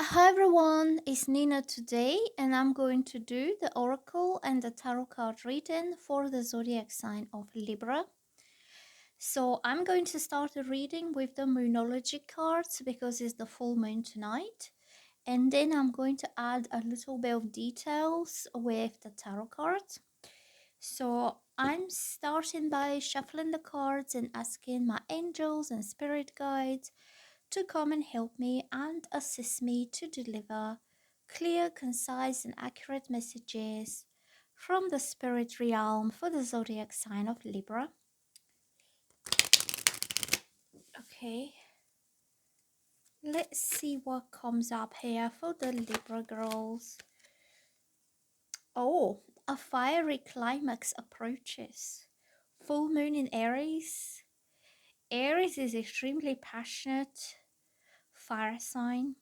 Hi everyone, it's Nina today, and I'm going to do the oracle and the tarot card reading for the zodiac sign of Libra. So I'm going to start the reading with the moonology cards because it's the full moon tonight, and then I'm going to add a little bit of details with the tarot cards. So I'm starting by shuffling the cards and asking my angels and spirit guides to come and help me and assist me to deliver clear, concise, and accurate messages from the spirit realm for the zodiac sign of Libra. Okay, let's see what comes up here for the Libra girls. Oh, a fiery climax approaches. Full moon in Aries. Aries is extremely passionate fire sign.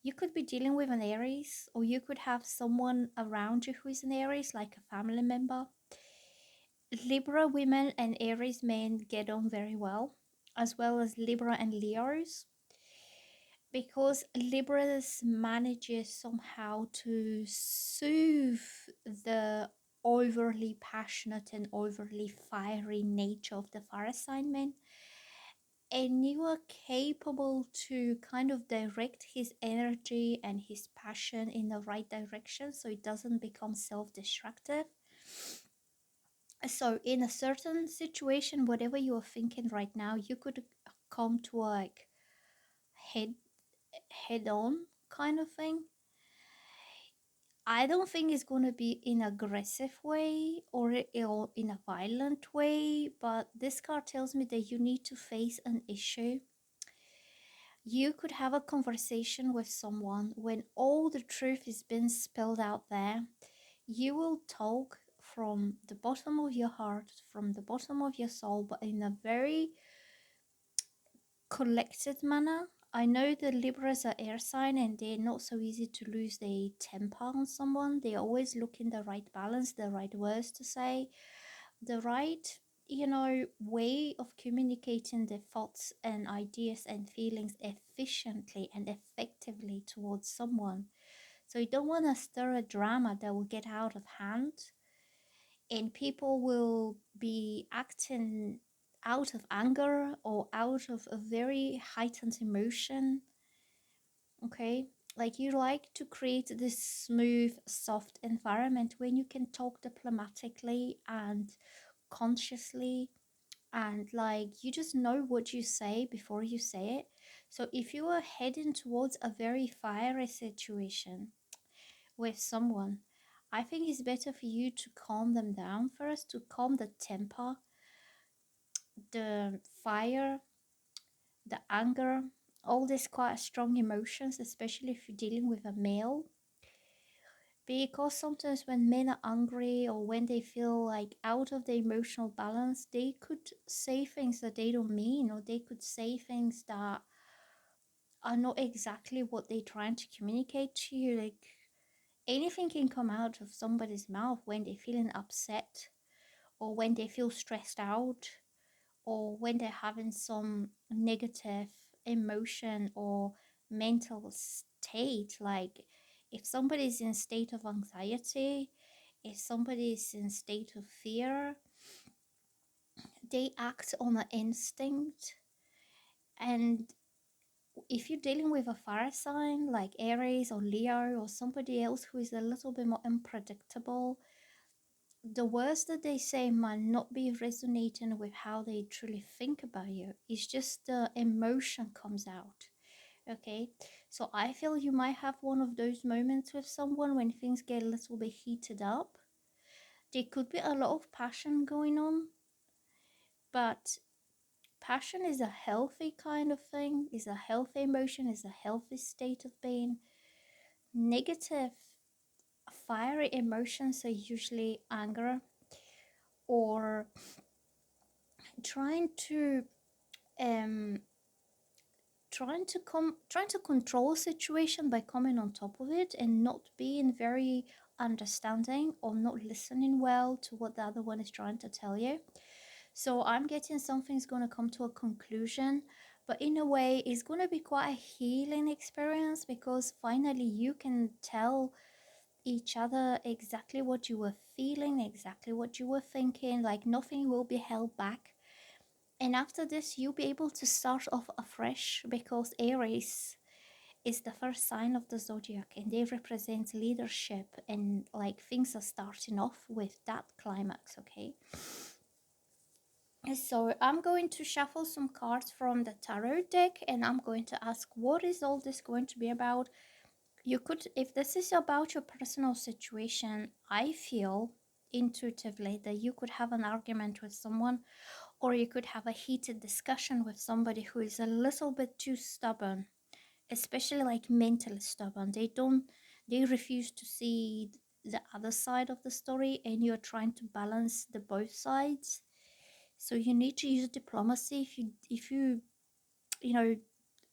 You could be dealing with an Aries, or you could have someone around you who is an Aries, like a family member. Libra women and Aries men get on very well as Libra and Leos, because Libras manages somehow to soothe the overly passionate and overly fiery nature of the fire sign men, and you are capable to kind of direct his energy and his passion in the right direction so it doesn't become self-destructive. So in a certain situation, whatever you are thinking right now, you could come to like head head on kind of thing. I don't think it's going to be in aggressive way or in a violent way, but this card tells me that you need to face an issue. You could have a conversation with someone when all the truth is being spilled out there. You will talk from the bottom of your heart, from the bottom of your soul, but in a very collected manner. I know the Libras are air sign and they're not so easy to lose their temper on someone. They always look in the right balance, the right words to say, the right way of communicating their thoughts and ideas and feelings efficiently and effectively towards someone. So you don't want to stir a drama that will get out of hand, and people will be acting out of anger or out of a very heightened emotion. Okay, like you like to create this smooth, soft environment when you can talk diplomatically and consciously, and like you just know what you say before you say it. So if you are heading towards a very fiery situation with someone, I think it's better for you to calm them down first, to calm the temper, the fire, the anger, all these quite strong emotions, especially if you're dealing with a male. Because sometimes when men are angry or when they feel like out of the emotional balance, they could say things that they don't mean, or they could say things that are not exactly what they're trying to communicate to you. Like anything can come out of somebody's mouth when they're feeling upset, or when they feel stressed out, or when they're having some negative emotion or mental state. Like if somebody's in state of anxiety, if somebody is in state of fear, they act on an instinct. And if you're dealing with a fire sign like Aries or Leo or somebody else who is a little bit more unpredictable, the words that they say might not be resonating with how they truly think about you. It's just the emotion comes out. Okay, so I feel you might have one of those moments with someone when things get a little bit heated up. There could be a lot of passion going on, but passion is a healthy kind of thing, is a healthy emotion, is a healthy state of being. Negative, fiery emotions are usually anger or trying to um trying to control a situation by coming on top of it and not being very understanding or not listening well to what the other one is trying to tell you. So I'm getting something's going to come to a conclusion, But in a way, it's going to be quite a healing experience because finally you can tell each other exactly what you were feeling, exactly what you were thinking, like nothing will be held back. And after this, you'll be able to start off afresh because Aries is the first sign of the zodiac and they represent leadership and like things are starting off with that climax, okay? So I'm going to shuffle some cards from the tarot deck and I'm going to ask, what is all this going to be about? You could, if this is about your personal situation, I feel intuitively that you could have an argument with someone, or you could have a heated discussion with somebody who is a little bit too stubborn, especially like mentally stubborn. They refuse to see the other side of the story, and you're trying to balance the both sides. So you need to use diplomacy if you you know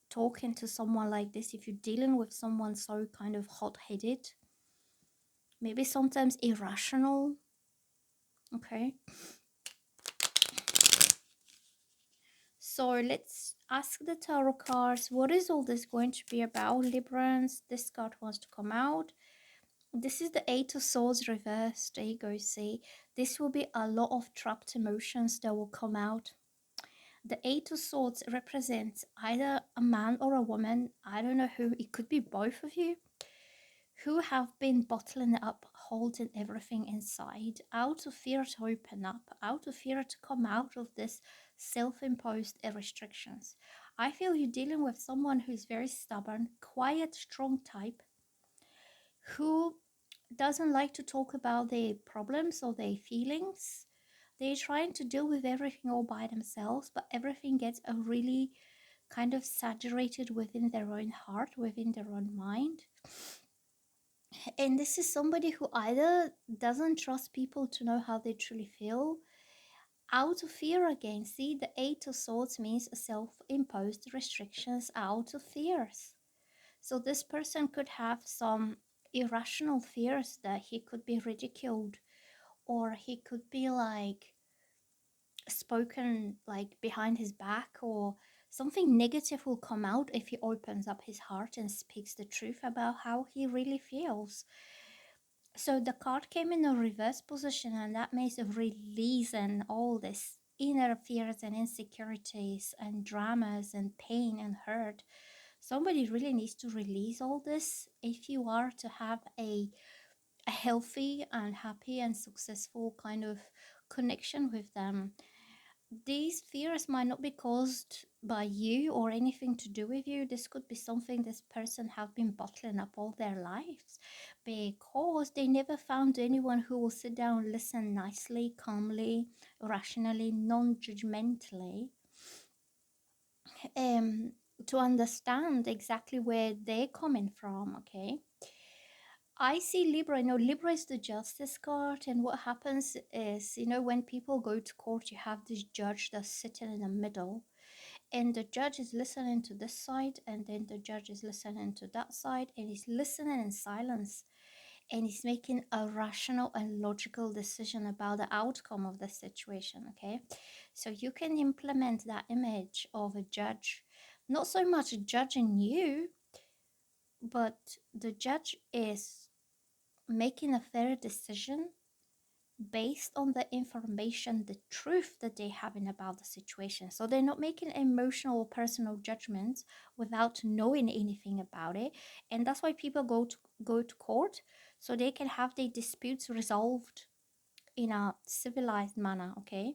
talking to someone like this, if you're dealing with someone so kind of hot-headed, maybe sometimes irrational, okay? So let's ask the tarot cards, what is all this going to be about, Librans? This card wants to come out. This is the Eight of Swords reversed. There you go, see? This will be a lot of trapped emotions that will come out. The Eight of Swords represents either a man or a woman, I don't know who, it could be both of you, who have been bottling up, holding everything inside, out of fear to open up, out of fear to come out of this self-imposed restrictions. I feel you're dealing with someone who's very stubborn, quiet, strong type, who doesn't like to talk about their problems or their feelings. They're trying to deal with everything all by themselves, but everything gets a really kind of saturated within their own heart, within their own mind. And this is somebody who either doesn't trust people to know how they truly feel, out of fear again. See, the Eight of Swords means self-imposed restrictions out of fears. So this person could have some irrational fears that he could be ridiculed, or he could be like spoken like behind his back, or something negative will come out if he opens up his heart and speaks the truth about how he really feels. So the card came in a reverse position, and that means of releasing all this inner fears and insecurities and dramas and pain and hurt. Somebody really needs to release all this if you are to have a healthy and happy and successful kind of connection with them. These fears might not be caused by you or anything to do with you. This could be something this person have been bottling up all their lives because they never found anyone who will sit down, listen nicely, calmly, rationally, non-judgmentally, um, to understand exactly where they're coming from, okay? I see Libra. Libra is the justice card, and what happens is, when people go to court, you have this judge that's sitting in the middle, and the judge is listening to this side, and then the judge is listening to that side, and he's listening in silence, and he's making a rational and logical decision about the outcome of the situation, okay? So you can implement that image of a judge, not so much judging you, but the judge is making a fair decision based on the information, the truth that they have in about the situation. So they're not making emotional or personal judgments without knowing anything about it. And that's why people go to court, so they can have their disputes resolved in a civilized manner, okay?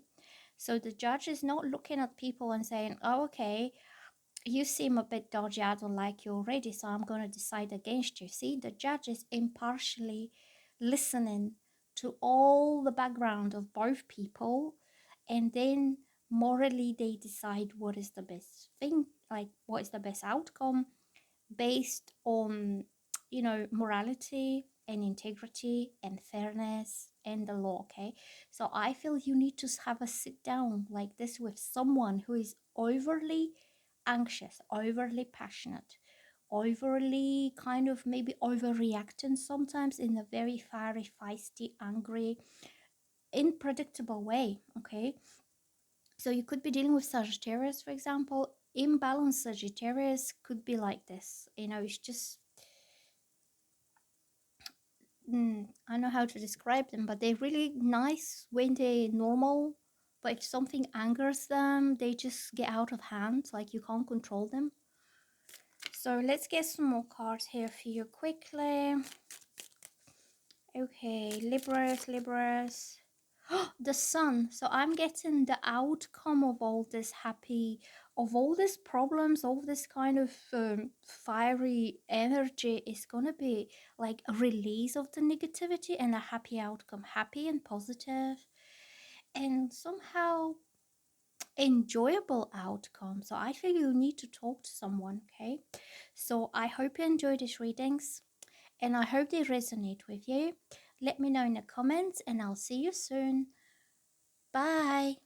So the judge is not looking at people and saying, oh, okay, you seem a bit dodgy, I don't like you already, so I'm going to decide against you. See, the judge is impartially listening to all the background of both people, and then morally they decide what is the best thing, like what is the best outcome based on, morality and integrity and fairness and the law, okay? So I feel you need to have a sit down like this with someone who is overly anxious, overly passionate, overly kind of maybe overreacting sometimes in a very fiery, feisty, angry, unpredictable way, okay? So you could be dealing with Sagittarius, for example. imbalanced Sagittarius could be like this. You know, it's just, I don't know how to describe them, but they're really nice when they're normal. But if something angers them, they just get out of hand, like you can't control them. So let's get some more cards here for you quickly. Okay, Libras, Libras. The sun. So I'm getting the outcome of all this of all these problems, all this kind of fiery energy is gonna be like a release of the negativity and a happy outcome, happy and positive, and somehow enjoyable outcome. So I feel you need to talk to someone, okay? So I hope you enjoyed these readings and I hope they resonate with you. Let me know in the comments and I'll see you soon. Bye.